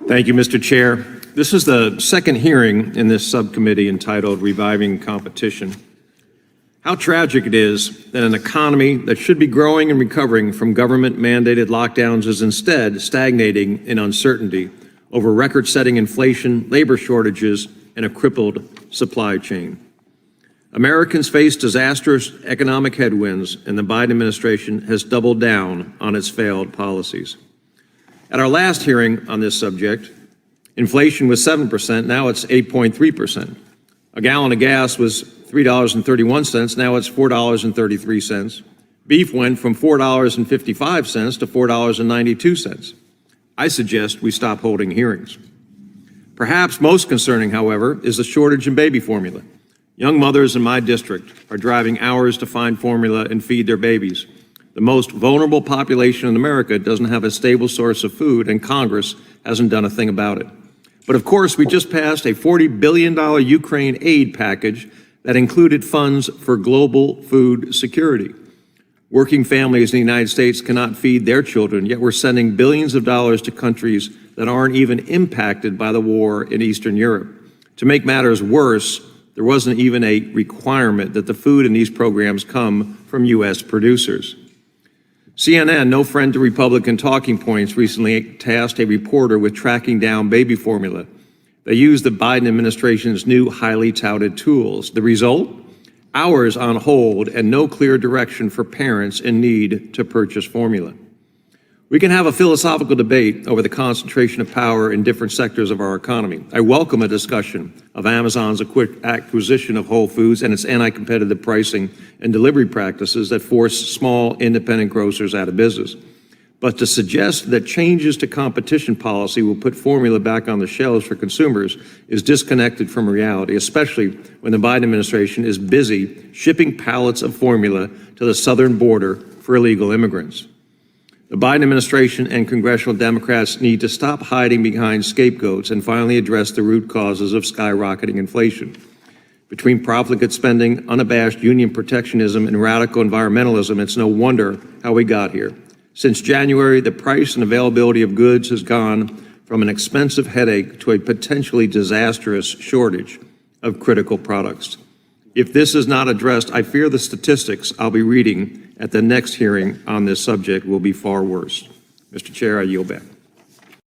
Thank you, Mr. Chair. This is the second hearing in this subcommittee entitled Reviving Competition. How tragic it is that an economy that should be growing and recovering from government-mandated lockdowns is instead stagnating in uncertainty over record-setting inflation, labor shortages, and a crippled supply chain. Americans face disastrous economic headwinds, and the Biden administration has doubled down on its failed policies. At our last hearing on this subject, inflation was 7%, now it's 8.3%. A gallon of gas was $3.31, now it's $4.33. Beef went from $4.55 to $4.92. I suggest we stop holding hearings. Perhaps most concerning, however, is the shortage in baby formula. Young mothers in my district are driving hours to find formula and feed their babies. The most vulnerable population in America doesn't have a stable source of food, and Congress hasn't done a thing about it. But of course, we just passed a $40 billion Ukraine aid package that included funds for global food security. Working families in the United States cannot feed their children, yet we're sending billions of dollars to countries that aren't even impacted by the war in Eastern Europe. To make matters worse, there wasn't even a requirement that the food in these programs come from U.S. producers. CNN, no friend to Republican talking points, recently tasked a reporter with tracking down baby formula. They used the Biden administration's new highly touted tools. The result? Hours on hold and no clear direction for parents in need to purchase formula. We can have a philosophical debate over the concentration of power in different sectors of our economy. I welcome a discussion of Amazon's acquisition of Whole Foods and its anti-competitive pricing and delivery practices that force small independent grocers out of business. But to suggest that changes to competition policy will put formula back on the shelves for consumers is disconnected from reality, especially when the Biden administration is busy shipping pallets of formula to the southern border for illegal immigrants. The Biden administration and congressional Democrats need to stop hiding behind scapegoats and finally address the root causes of skyrocketing inflation. Between profligate spending, unabashed union protectionism, and radical environmentalism, it's no wonder how we got here. Since January, the price and availability of goods has gone from an expensive headache to a potentially disastrous shortage of critical products. If this is not addressed, I fear the statistics I'll be reading at the next hearing on this subject will be far worse. Mr. Chair, I yield back.